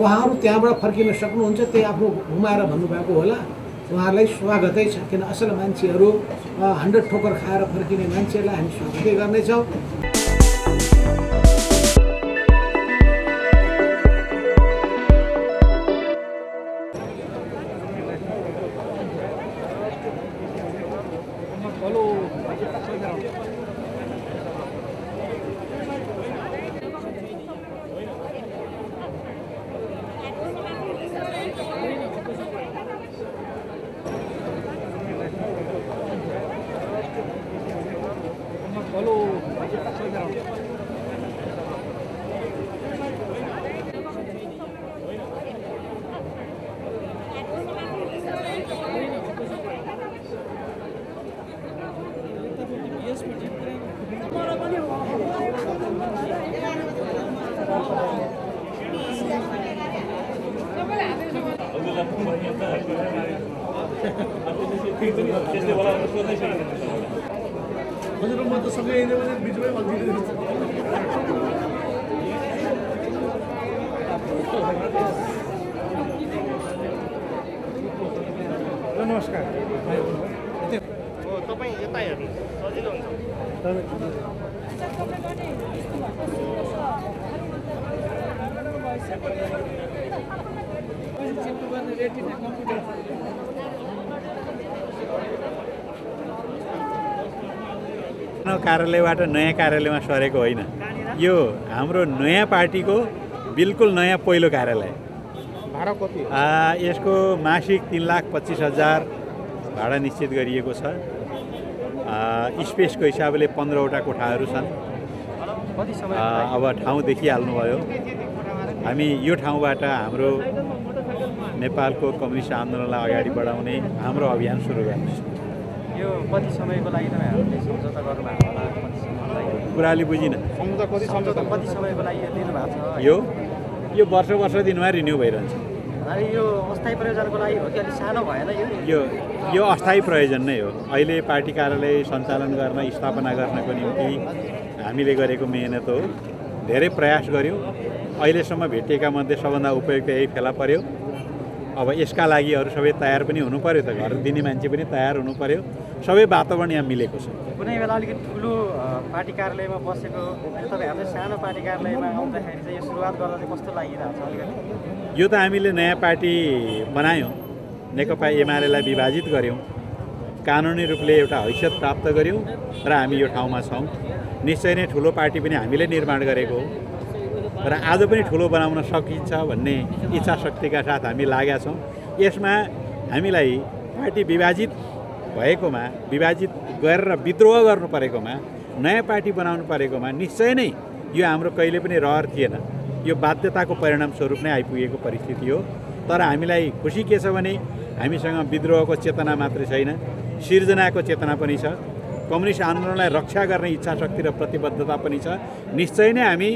उहाँहरू त्यहाँबाट फर्किन सक्नुहुन्छ, त्यही आफ्नो घुमाएर भन्नुभएको होला। उहाँहरूलाई स्वागतै छ, किन असल मान्छेहरू 100 ठोकर खाएर फर्किने मान्छेहरूलाई हामी स्वागतै गर्नेछौँ। नमस्कार। तपाईँ यता हेर्नु सजिलो हुन्छ। कार्यालयबाट नयाँ कार्यालयमा सरेको होइन, यो हाम्रो नयाँ पार्टीको बिल्कुल नयाँ पहिलो कार्यालय। भाडा कति? यसको मासिक 3,25,000 भाडा निश्चित गरिएको छ। स्पेसको हिसाबले 15वटा कोठाहरू छन्। अब ठाउँ देखिहाल्नुभयो। हामी यो ठाउँबाट हाम्रो नेपालको कम्युनिस्ट आन्दोलनलाई अगाडि बढाउने हाम्रो अभियान सुरु गर्नेछौँ। यो कति समयको लागि तपाईँहरूले सम्झौता गर्नुभएको होला? कुराले बुझिन। सम्झौता कति समयको लागि दिनुभएको छ? यो वर्ष दिनमा रिन्यू भइरहन्छ। यो अस्थायी प्रयोजनको लागि हो कि अलिक सानो भएन? यो अस्थायी प्रयोजन नै हो। अहिले पार्टी कार्यालय सञ्चालन गर्न, स्थापना गर्नको निम्ति हामीले गरेको मेहनत हो। धेरै प्रयास गऱ्यौँ। अहिलेसम्म भेटिएका मध्ये सबभन्दा उपयुक्त यही फेला पर्यो। अब यसका लागि अरू सबै तयार पनि हुनु पर्यो, त घर दिने मान्छे पनि तयार हुनु पर्यो। सबै वातावरण यहाँ मिलेको छ। कुनै बेला अलिकति ठुलो पार्टी कार्यालयमा बसेको तपाईँहरूले सानो पार्टी कार्यालयमा आउँदाखेरि चाहिँ यो सुरुवात गर्दा चाहिँ कस्तो लागिरहेको छ अलिकति? यो त हामीले नयाँ पार्टी बनायौँ, नेकपा एमालेलाई विभाजित गऱ्यौँ, कानुनी रूपले एउटा हैसियत प्राप्त गऱ्यौँ र हामी यो ठाउँमा छौँ। निश्चय नै ठुलो पार्टी पनि हामीले निर्माण गरेको हो र आज पनि ठुलो बनाउन सकिन्छ भन्ने इच्छा शक्तिका साथ हामी लागेका छौँ। यसमा हामीलाई पार्टी विभाजित भएकोमा, विभाजित गरेर विद्रोह गर्नु परेकोमा, नयाँ पार्टी बनाउनु परेकोमा निश्चय नै यो हाम्रो कहिले पनि रहर थिएन। यो बाध्यताको परिणाम स्वरूप नै आइपुगेको परिस्थिति हो। तर हामीलाई खुसी के छ भने हामीसँग विद्रोहको चेतना मात्रै छैन, सिर्जनाको चेतना पनि छ। कम्युनिस्ट आन्दोलनलाई रक्षा गर्ने इच्छा शक्ति र प्रतिबद्धता पनि छ। निश्चय नै हामी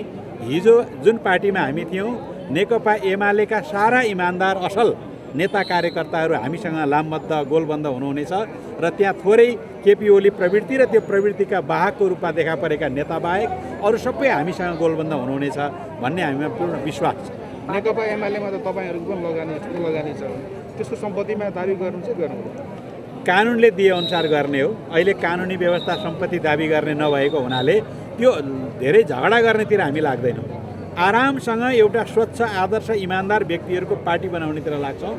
हिजो जुन पार्टीमा हामी थियौँ, नेकपा एमालेका सारा इमान्दार असल नेता कार्यकर्ताहरू हामीसँग लामबद्ध गोलबन्द हुनुहुनेछ र त्यहाँ थोरै केपी ओली प्रवृत्ति र त्यो प्रवृत्तिका वाहकको रूपमा देखा परेका नेता बाहेक अरू सबै हामीसँग गोलबन्द हुनुहुनेछ भन्ने हामीमा पूर्ण विश्वास छ। नेकपा एमालेमा त तपाईँहरूको पनि लगानी छ, त्यसको सम्पत्तिमा दाबी गर्नु चाहिँ गर्नु कानुनले दिएअनुसार गर्ने हो। अहिले कानुनी व्यवस्था सम्पत्ति दाबी गर्ने नभएको हुनाले त्यो धेरै झगडा गर्नेतिर हामी लाग्दैनौँ। आरामसँग एउटा स्वच्छ आदर्श इमान्दार व्यक्तिहरूको पार्टी बनाउनेतिर लाग्छौँ।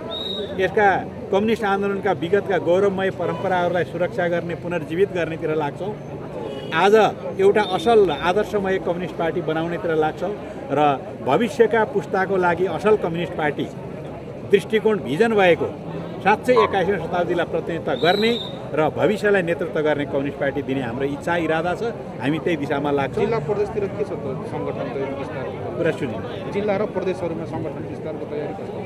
यसका कम्युनिस्ट आन्दोलनका विगतका गौरवमय परम्पराहरूलाई सुरक्षा गर्ने, पुनर्जीवित गर्नेतिर लाग्छौँ। आज एउटा असल आदर्शमय कम्युनिस्ट पार्टी बनाउनेतिर लाग्छौँ र भविष्यका पुस्ताको लागि असल कम्युनिस्ट पार्टी दृष्टिकोण भिजन भएको साँच्चै 21औं शताब्दीलाई प्रतिनिधित्व गर्ने र भविष्यलाई नेतृत्व गर्ने कम्युनिस्ट पार्टी दिने हाम्रो इच्छा इरादा छ। हामी त्यही दिशामा लाग्छौँ। जिल्ला प्रदेशतिर के छ त सङ्गठन विस्तार? कुरा सुनि, जिल्ला र प्रदेशहरूमा सङ्गठन विस्तारको तयारी कस्तो?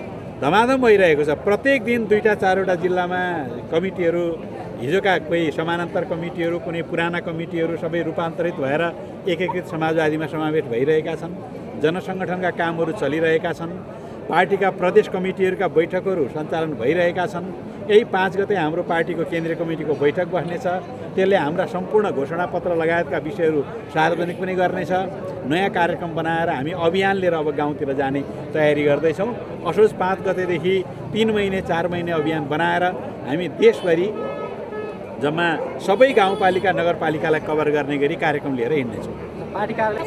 धमाधम भइरहेको छ। प्रत्येक दिन 2-4वटा जिल्लामा कमिटीहरू, हिजोका कोही समानान्तर कमिटीहरू, कुनै पुराना कमिटीहरू सबै रूपान्तरित भएर एकीकृत समाजवादीमा समावेश भइरहेका छन्। जनसङ्गठनका कामहरू चलिरहेका छन्। पार्टीका प्रदेश कमिटीहरूका बैठकहरू सञ्चालन भइरहेका छन्। यही 5 गते हाम्रो पार्टीको केन्द्रीय कमिटीको बैठक बस्नेछ। त्यसले हाम्रा सम्पूर्ण घोषणापत्र लगायतका विषयहरू सार्वजनिक पनि गर्नेछ। नयाँ कार्यक्रम बनाएर हामी अभियान लिएर अब गाउँतिर जाने तयारी गर्दैछौँ। असोज 5 गतेदेखि 3 महिने 4 महिने अभियान बनाएर हामी देशभरि जम्मा सबै गाउँपालिका नगरपालिकालाई कभर गर्ने गरी कार्यक्रम लिएर हिँड्नेछौँ। पार्टी कार्यालय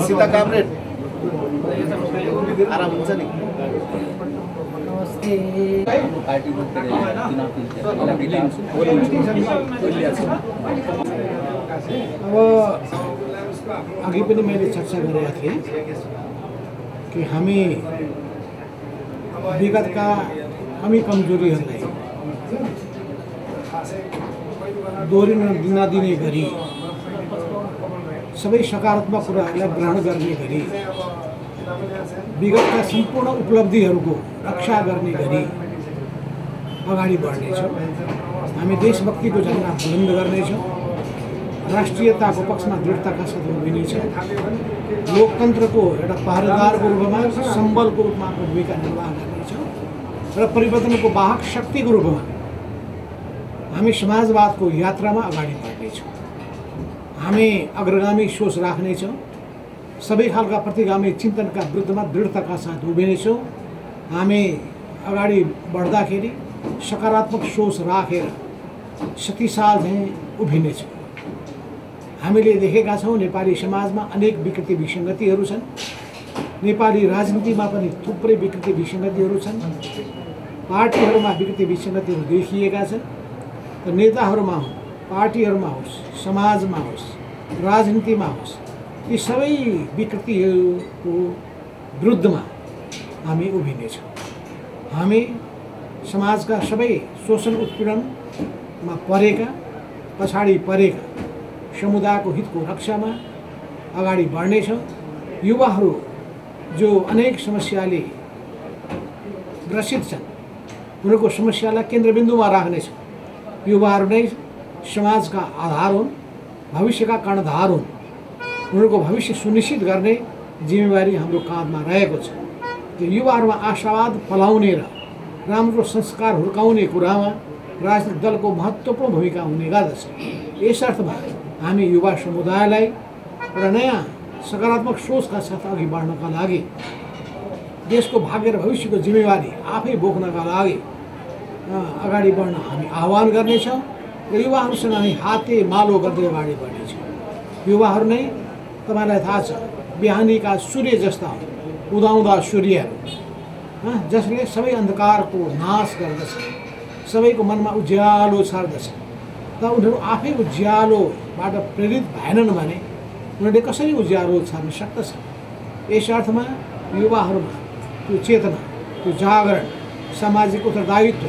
सीता कामरेड आराम हुन्छ नि अब अघि पनि मैले चर्चा गरेका थिएँ कि हामी विगतका कमी कमजोरीहरूलाई दोहोरिन नदिने गरी सबै सकारात्मक कुराहरूलाई ग्रहण गर्ने गरी विगतका सम्पूर्ण उपलब्धिहरूको रक्षा गर्ने गरी अगाडि बढ्नेछौँ। हामी देशभक्तिको झन्डा बुलन्द गर्नेछौँ। राष्ट्रियताको पक्षमा दृढताका साथ उभिनेछौँ। लोकतन्त्रको एउटा पहरेदारको रूपमा सम्बलको रूपमा भूमिका निर्वाह गर्नेछौँ र परिवर्तनको वाहक शक्तिको रूपमा हामी समाजवादको यात्रामा अगाडि बढ्नेछौँ। हामी अग्रगामी सोच राख्नेछौँ। सबै खालका प्रतिगामी चिन्तनका विरुद्धमा दृढताका साथ उभिनेछौँ। हामी अगाडि बढ्दाखेरि सकारात्मक सोच राखेर शक्तिशाल चाहिँ उभिनेछौँ। हामीले देखेका छौँ नेपाली समाजमा अनेक विकृति विसङ्गतिहरू छन्। नेपाली राजनीतिमा पनि थुप्रै विकृति विसङ्गतिहरू छन्। पार्टीहरूमा विकृति विसङ्गतिहरू देखिएका छन्। र नेताहरूमा होस्, पार्टीहरूमा होस्, समाजमा होस्, राजनीतिमा होस्, यी सबै विकृतिहरूको विरुद्धमा हामी उभिनेछौँ। हामी समाजका सबै शोषण उत्पीडनमा परेका, पछाडि परेका समुदायको हितको रक्षामा अगाडि बढ्नेछौँ। युवाहरू जो अनेक समस्याले ग्रसित छन् उनीहरूको समस्यालाई केन्द्रबिन्दुमा राख्नेछौँ। युवाहरू नै समाजका आधार हुन्, भविष्यका कर्णधार हुन्। उनीहरूको भविष्य सुनिश्चित गर्ने जिम्मेवारी हाम्रो काँधमा रहेको छ। त्यो युवाहरूमा आशावाद फलाउने र राम्रो संस्कार हुर्काउने कुरामा राजनीतिक दलको महत्त्वपूर्ण भूमिका हुने गर्दछ। यस अर्थमा हामी युवा समुदायलाई एउटा नयाँ सकारात्मक सोचका साथ अघि बढ्नका लागि, देशको भाग्य र भविष्यको जिम्मेवारी आफै बोक्नका लागि अगाडि बढ्न हामी आह्वान गर्नेछौँ र युवाहरूसँग हामी हाते मालो गर्दै अगाडि बढ्नेछौँ। युवाहरू नै तपाईँलाई थाहा छ बिहानीका सूर्य जस्ता उदाउँदा सूर्यहरू, जसले सबै अन्धकारको नाश गर्दछ, सबैको मनमा उज्यालो छर्दछ। त उनीहरू आफै उज्यालोबाट प्रेरित भएनन् भने उनीहरूले कसरी उज्यालो छर्न सक्दछ? यस अर्थमा युवाहरूमा त्यो चेतना, त्यो जागरण, सामाजिक उत्तरदायित्व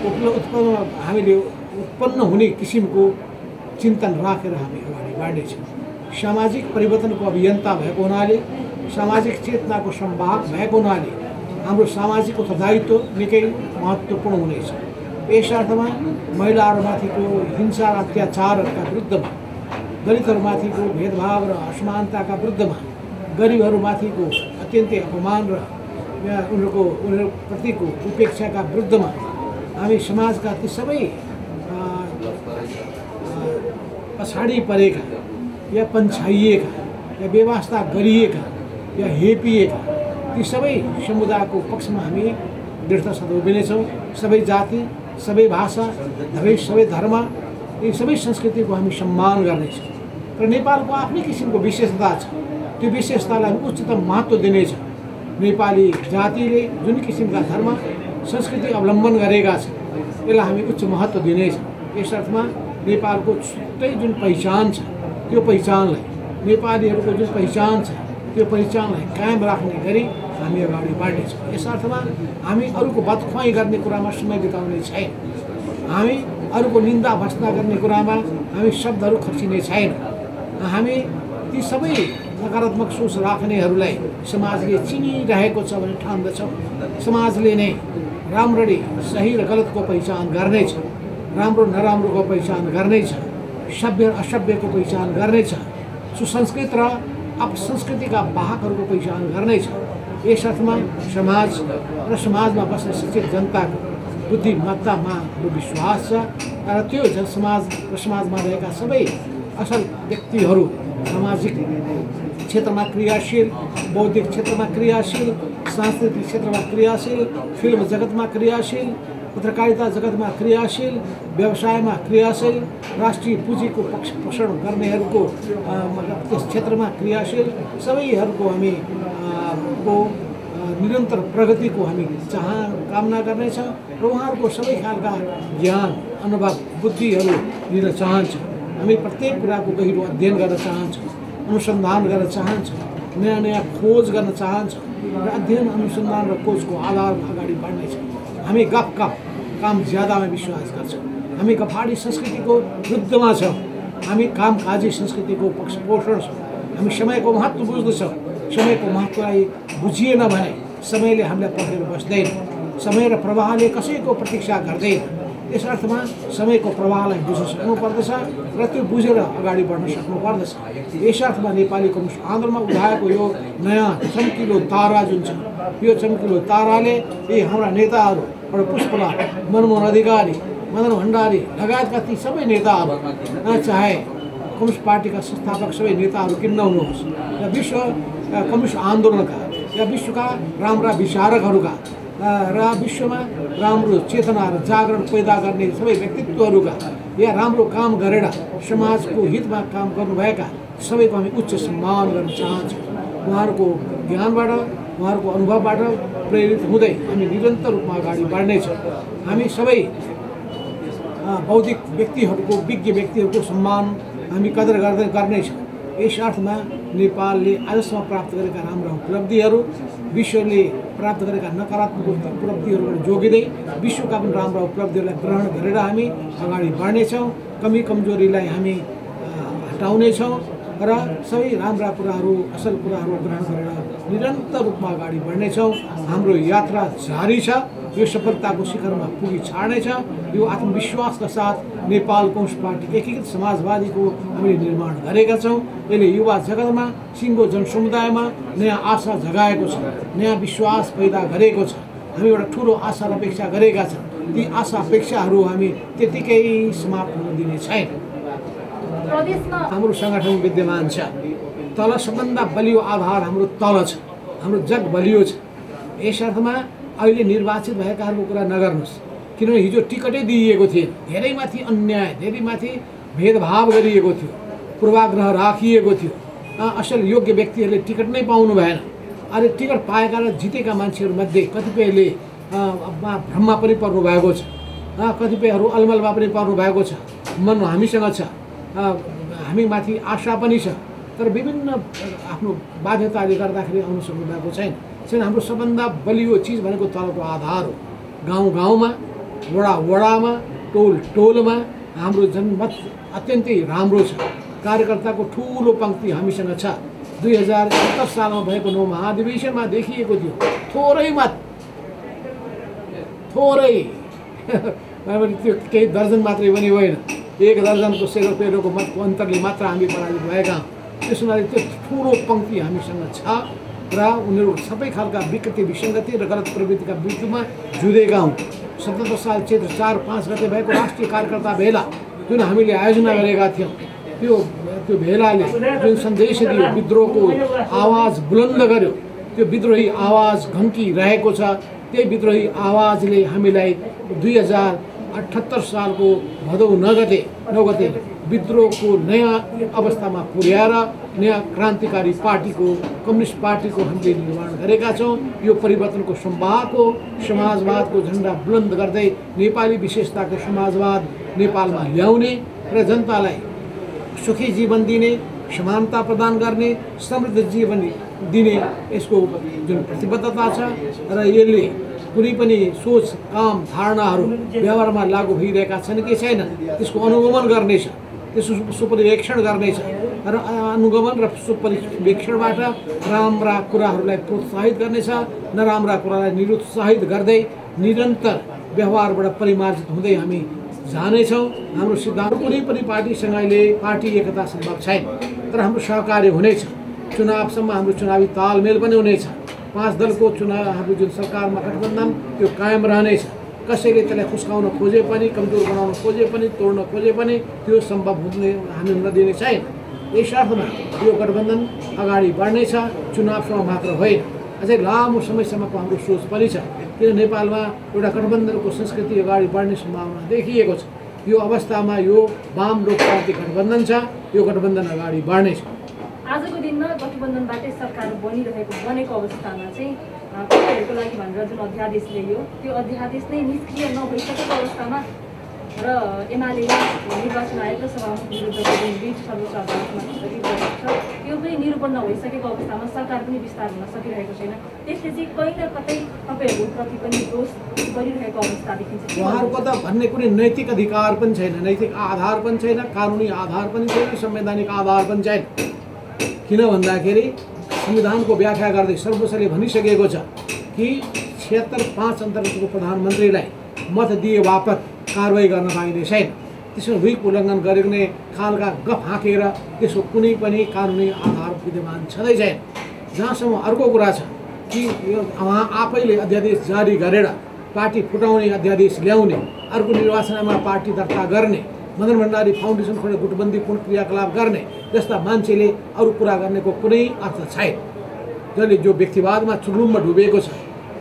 हामीले उत्पन्न हुने किसिमको चिन्तन राखेर हामी अगाडि बढ्नेछौँ। सामाजिक परिवर्तनको अभियन्ता भएको हुनाले, सामाजिक चेतनाको संवाहक भएको हुनाले हाम्रो सामाजिक उत्तरदायित्व निकै महत्त्वपूर्ण हुनेछ। यस अर्थमा महिलाहरूमाथिको हिंसा र अत्याचारहरूका विरुद्धमा, दलितहरूमाथिको भेदभाव र असमानताका विरुद्धमा, गरिबहरूमाथिको अत्यन्तै अपमान र उनीहरूप्रतिको उपेक्षाका विरुद्धमा हामी समाजका ती सबै पछाडि परेका या पन्छाइएका या बेवास्ता गरिएका या हेपिएका ती सबै समुदायको पक्षमा हामी दृढता साथ उभिनेछौँ। सबै जाति, सबै भाषा, सबै धर्म, यी सबै संस्कृतिको हामी सम्मान गर्नेछौँ। र नेपालको आफ्नै किसिमको विशेषता छ, त्यो विशेषतालाई हामी उच्चतम महत्त्व दिनेछौँ। नेपाली जातिले जुन किसिमका धर्म संस्कृति अवलम्बन गरेका छन् यसलाई हामी उच्च महत्त्व दिनेछौँ। यस अर्थमा नेपालको छुट्टै जुन पहिचान छ त्यो पहिचानलाई, नेपालीहरूको जुन पहिचान छ त्यो पहिचानलाई कायम राख्ने गरी हामी अगाडि बढ्नेछौँ। यस अर्थमा हामी अरूको बदख्वाइ गर्ने कुरामा समय बिताउने छैन। हामी अरूको निन्दा भत्सना गर्ने कुरामा हामी शब्दहरू खर्चिने छैन। हामी ती सबै नकारात्मक सोच राख्नेहरूलाई समाजले चिनिरहेको छ भन्ने ठान्दछौँ। समाजले नै राम्ररी सही र गलतको पहिचान गर्नेछ, राम्रो नराम्रोको पहिचान गर्नेछ, सभ्य असभ्यको पहिचान गर्नेछ, सुसंस्कृत र अपसंस्कृतिका वाहकहरूको पहिचान गर्नेछ। यस अर्थमा समाज र समाजमा बस्ने शिक्षित जनताको बुद्धिमत्तामा विश्वास छ र त्यो समाज र समाजमा रहेका सबै असल व्यक्तिहरू सामाजिक क्षेत्रमा क्रियाशील, बौद्धिक क्षेत्रमा क्रियाशील, सांस्कृतिक क्षेत्रमा क्रियाशील, फिल्म जगतमा क्रियाशील, पत्रकारिता जगतमा क्रियाशील, व्यवसायमा क्रियाशील, राष्ट्रिय पुँजीको पक्ष पोषण गर्नेहरूको त्यस क्षेत्रमा क्रियाशील सबैहरूको हामी निरन्तर प्रगतिको हामी कामना गर्नेछौँ र उहाँहरूको सबै खालका ज्ञान, अनुभव, बुद्धिहरू लिन चाहन्छौँ। हामी प्रत्येक कुराको गहिरो अध्ययन गर्न चाहन्छौँ, अनुसन्धान गर्न चाहन्छौँ, नयाँ नयाँ खोज गर्न चाहन्छौँ र अध्ययन, अनुसन्धान र खोजको आधारमा अगाडि बढ्नेछौँ। हामी गफ काम ज्यादामा विश्वास गर्छौँ। हामी गफाडी संस्कृतिको विरुद्धमा छौँ। हामी कामकाजी संस्कृतिको पक्षपोषण छौँ। हामी समयको महत्त्व बुझ्दछौँ। समयको महत्त्वलाई बुझिएन भने समयले हामीलाई पक्रेर बस्दैन। समय र प्रवाहले कसैको प्रतीक्षा गर्दैन। यस अर्थमा समयको प्रवाहलाई बुझ्न सक्नुपर्दछ र त्यो बुझेर अगाडि बढ्न सक्नुपर्दछ। यस अर्थमा नेपाली कम्युनिस्ट आन्दोलनमा उठाएको यो नयाँ चम्किलो तारा जुन छ, यो चम्किलो ताराले यी हाम्रा नेताहरू पुष्पलाल, मनमोहन अधिकारी, मदन भण्डारी लगायतका ती सबै नेताहरू, चाहे कम्युनिस्ट पार्टीका संस्थापक सबै नेताहरू किन नहुनुहोस्, या विश्व कम्युनिस्ट आन्दोलनका या विश्वका राम्रा विचारकहरूका र विश्वमा राम्रो चेतना र जागरण पैदा गर्ने सबै व्यक्तित्वहरूका या राम्रो काम गरेर समाजको हितमा काम गर्नुभएका सबैको हामी उच्च सम्मान गर्न चाहन्छौँ। उहाँहरूको ज्ञानबाट, उहाँहरूको अनुभवबाट प्रेरित हुँदै हामी निरन्तर रूपमा अगाडि बढ्नेछौँ। हामी सबै बौद्धिक व्यक्तिहरूको, विज्ञ व्यक्तिहरूको सम्मान हामी कदर गर्नेछौँ। यस अर्थमा नेपालले आजसम्म प्राप्त गरेका राम्रा उपलब्धिहरू, विश्वले प्राप्त गरेका नकारात्मक उपलब्धिहरूबाट जोगिँदै विश्वका पनि राम्रा उपलब्धिहरूलाई ग्रहण गरेर हामी अगाडि बढ्नेछौँ। कमी कमजोरीलाई हामी हटाउनेछौँ र सबै राम्रा कुराहरू, असल कुराहरू ग्रहण गरेर निरन्तर रूपमा अगाडि बढ्नेछौँ। हाम्रो यात्रा जारी छ। यो सफलताको शिखरमा पुगी छाड्नेछ। यो आत्मविश्वासका साथ नेपाल कम्युनिस्ट पार्टी एकीकृत समाजवादीको हामीले निर्माण गरेका छौँ। यसले युवा जगतमा, सिङ्गो जनसमुदायमा नयाँ आशा जगाएको छ, नयाँ विश्वास पैदा गरेको छ। हामी एउटा ठुलो आशा र अपेक्षा गरेका छौँ। ती आशा अपेक्षाहरू हामी त्यतिकै समाप्त हुन दिने छैन। हाम्रो सङ्गठन विद्यमान छ। तल सबभन्दा बलियो आधार हाम्रो तल छ। हाम्रो जग बलियो छ। यस अर्थमा अहिले निर्वाचित भएकाहरूको कुरा नगर्नुहोस्, किनभने हिजो टिकटै दिइएको थिएन। धेरैमाथि अन्याय, धेरैमाथि भेदभाव गरिएको थियो, पूर्वाग्रह राखिएको थियो। असल योग्य व्यक्तिहरूले टिकट नै पाउनु भएन। अहिले टिकट पाएका र जितेका मान्छेहरूमध्ये कतिपयले भ्रममा पनि पर्नु भएको छ, कतिपयहरू अलमलमा पनि पर्नु भएको छ। मन हामीसँग छ, हामीमाथि आशा पनि छ, तर विभिन्न आफ्नो बाध्यताले गर्दाखेरि आउन सक्नु भएको छैन। हाम्रो सबभन्दा बलियो चिज भनेको तलको आधार हो। गाउँ गाउँमा, वडा वडामा, टोल टोलमा हाम्रो जनमत अत्यन्तै राम्रो छ। कार्यकर्ताको ठुलो पङ्क्ति हामीसँग छ। 2071 सालमा भएको 9 महाधिवेशनमा देखिएको थियो। थोरै मत, थोरै त्यो केही दर्जन मात्रै पनि होइन, 1 दर्जनको सेरोपेरोको मतको अन्तरले मात्र हामी पराजित भएका हौँ। त्यस हुनाले त्यो ठुलो पङ्क्ति हामीसँग छ र उनीहरू सबै खालका विकृति, विसङ्गति र गलत प्रवृत्तिका विरुद्धमा जुधेका हुन्। 77 साल चैत्र 4-5 गते भएको राष्ट्रिय कार्यकर्ता भेला जुन हामीले आयोजना गरेका थियौँ, त्यो भेलाले जुन सन्देश दियो, विद्रोहको आवाज बुलन्द गर्यो, त्यो विद्रोही आवाज घन्किरहेको छ। त्यही विद्रोही आवाजले हामीलाई 2078 सालको भदौ 9 गते विद्रोहको नयाँ अवस्थामा पुर्याएर नयाँ क्रान्तिकारी पार्टीको, कम्युनिस्ट पार्टीको हामीले निर्माण गरेका छौँ। यो परिवर्तनको सम्वाहको, समाजवादको झन्डा बुलन्द गर्दै नेपाली विशेषताको समाजवाद नेपालमा ल्याउने र जनतालाई सुखी जीवन दिने, समानता प्रदान गर्ने, समृद्ध जीवन दिने यसको जुन प्रतिबद्धता छ र यसले कुनै पनि सोच, काम, धारणाहरू व्यवहारमा लागू भइरहेका छन् कि छैन त्यसको अनुगमन गर्नेछ। त्यसको सुपरिवेक्षण गर्नेछ र अनुगमन र सुपरिवेक्षणबाट राम्रा कुराहरूलाई प्रोत्साहित गर्नेछ, नराम्रा कुरालाई निरुत्साहित गर्दै निरन्तर व्यवहारबाट परिमार्जित हुँदै हामी जानेछौँ। हाम्रो सिद्धान्त कुनै पनि पार्टीसँग अहिले पार्टी एकता सम्भव छैन, तर हाम्रो सहकार्य हुनेछ। चुनावसम्म हाम्रो चुनावी तालमेल पनि हुनेछ। 5 दलको चुनाव हाम्रो जुन सरकारमा गठबन्धन त्यो कायम रहनेछ। कसैले त्यसलाई खुस्काउन खोजे पनि, कमजोर बनाउन खोजे पनि, तोड्न खोजे पनि त्यो सम्भव हुने हामी हुन दिने छैन। यस अर्थमा यो गठबन्धन अगाडि बढ्नेछ, चुनावसम्म मात्र होइन, अझै लामो समयसम्मको हाम्रो सोच पनि छ। किन नेपालमा एउटा गठबन्धनको संस्कृति अगाडि बढ्ने सम्भावना देखिएको छ। यो अवस्थामा यो वाम लोकतान्त्रिक गठबन्धन छ, यो गठबन्धन अगाडि बढ्नेछ। आजको दिनमा गठबन्धनबाटै सरकार बनेको अवस्थामा चाहिँ तपाईँहरूको लागि भनेर जुन अध्यादेश ल्याइयो त्यो अध्यादेश नै निष्क्रिय नभइसकेको अवस्थामा र एमाले निर्वाचन आयोग र सभामुख विरुद्धको जुन बिच सर्वोच्च अदालतमा स्थगित गरेको छ त्यो पनि निरूपण नभइसकेको अवस्थामा सरकार पनि विस्तार हुन सकिरहेको छैन। त्यसले चाहिँ कहीँ न कतै तपाईँहरूप्रति पनि दोष गरिरहेको अवस्था देखिन्छ। उहाँहरूको त भन्ने कुनै नैतिक अधिकार पनि छैन, नैतिक आधार पनि छैन, कानुनी आधार पनि छैन, संवैधानिक आधार पनि छैन। किन भन्दाखेरि संविधानको व्याख्या गर्दै सर्वोच्चले भनिसकेको छ कि 76(5) अन्तर्गतको प्रधानमन्त्रीलाई मत दिए बापत कारवाही गर्न पाइने छैन। त्यसमा हुइक उल्लङ्घन गर्ने खालका गफ हाँकेर त्यसको कुनै पनि कानुनी आधार विद्यमान छँदै छैन। जहाँसम्म अर्को कुरा छ कि उहाँ आफैले अध्यादेश जारी गरेर पार्टी फुटाउने अध्यादेश ल्याउने, अर्को निर्वाचनमा पार्टी दर्ता गर्ने, मदन भण्डारी फाउन्डेसन खोलेर गुटबन्दीपूर्ण क्रियाकलाप गर्ने जस्ता मान्छेले अरू कुरा गर्नेको कुनै अर्थ छैन। जसले जो व्यक्तिवादमा चुर्लुममा डुबेको छ,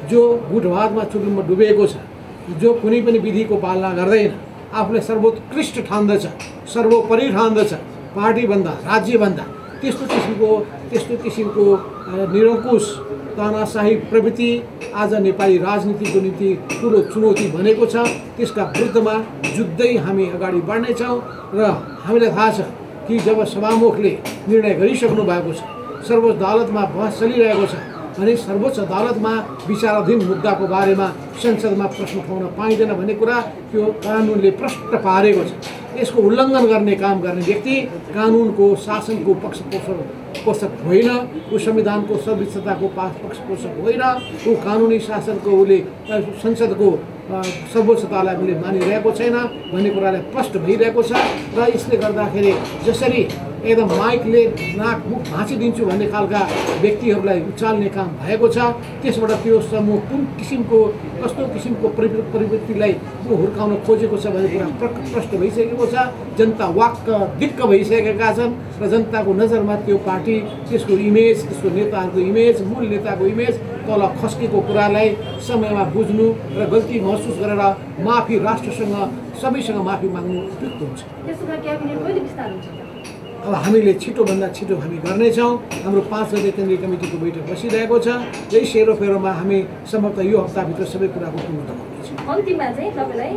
जो गुटवादमा चुर्लुममा डुबेको छ, जो कुनै पनि विधिको पालना गर्दैन, आफूलाई सर्वोत्कृष्ट ठान्दछ, सर्वोपरि ठान्दछ, पार्टीभन्दा राज्यभन्दा, त्यस्तो किसिमको निरङ्कुश तानाशाही प्रवृत्ति आज नेपाली राजनीतिको निम्ति ठुलो चुनौती बनेको छ। त्यसका विरुद्धमा जुत्दै हामी अगाडि बढ्नेछौँ र हामीलाई थाहा छ कि जब सभामुखले निर्णय गरिसक्नु भएको छ, सर्वोच्च अदालतमा बहस चलिरहेको छ भने सर्वोच्च अदालतमा विचाराधीन मुद्दाको बारेमा संसदमा प्रश्न उठाउन पाइँदैन भन्ने कुरा त्यो कानुनले प्रष्ट पारेको छ। यसको उल्लङ्घन गर्ने काम गर्ने व्यक्ति कानुनको शासनको पक्षपोषक होइन, ऊ संविधानको सर्वोच्चताको पक्षपोषक होइन, ऊ कानुनी शासनको उसले संसदको सर्वोच्चतालाई उसले मानिरहेको छैन भन्ने कुरालाई प्रष्ट भइरहेको छ। र यसले गर्दाखेरि जसरी एकदम माइकले नाक मुख भाँचिदिन्छु भन्ने खालका व्यक्तिहरूलाई उचाल्ने काम भएको छ, त्यसबाट त्यो समूह कुन किसिमको कस्तो किसिमको प्रवृत्तिलाई हुर्काउन खोजेको छ भन्ने कुरा प्रष्ट भइसकेको छ। जनता वाक्क दिक्क भइसकेका छन् र जनताको नजरमा त्यो पार्टी, त्यसको इमेज, त्यसको नेताहरूको इमेज, मूल नेताको इमेज तल खस्केको कुरालाई समयमा बुझ्नु र गल्ती महसुस गरेर माफी राष्ट्रसँग सबैसँग माफी माग्नु उपयुक्त हुन्छ। अब हामीले छिटोभन्दा छिटो हामी गर्नेछौँ। हाम्रो 5 गते केन्द्रीय कमिटीको बैठक बसिरहेको छ। यही सेरोफेरोमा हामी सम्भवतः यो हप्ताभित्र सबै कुराको पूर्णता गर्नेछौँ। अन्तिममा चाहिँ तपाईँलाई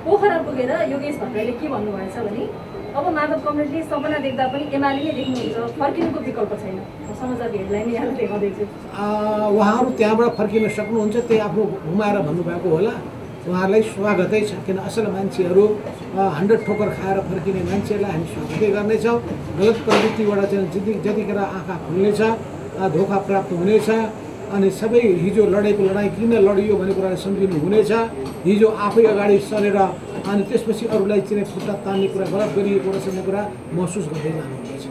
पोखरा पुगेर योगेश भट्टराईले के भन्नुभएछ भने अब माधव कमरेडले सपना देख्दा पनि एमाले नै देख्नुहुन्छ, फर्किनुको विकल्प छैन। समाचार हेडलाइन यहाँ देखाउँदैछु। उहाँहरू त्यहाँबाट फर्किन सक्नुहुन्छ, त्यही आफ्नो घुमाएर भन्नुभएको होला। उहाँहरूलाई स्वागतै छ, किन असल मान्छेहरू 100 ठोकर खाएर फर्किने मान्छेहरूलाई हामी स्वागतै गर्नेछौँ। गलत प्रवृत्तिबाट चाहिँ जतिखेर आँखा खुल्नेछ, धोका प्राप्त हुनेछ अनि सबै हिजो लडेको लडाइँ किन लडियो भन्ने कुरालाई सम्झिनु हुनेछ। हिजो आफै अगाडि सरेर अनि त्यसपछि अरूलाई चाहिँ खुट्टा तान्ने कुरा, गलत गरिएको रहेछ भन्ने कुरा महसुस गर्दै जानुहुनेछ।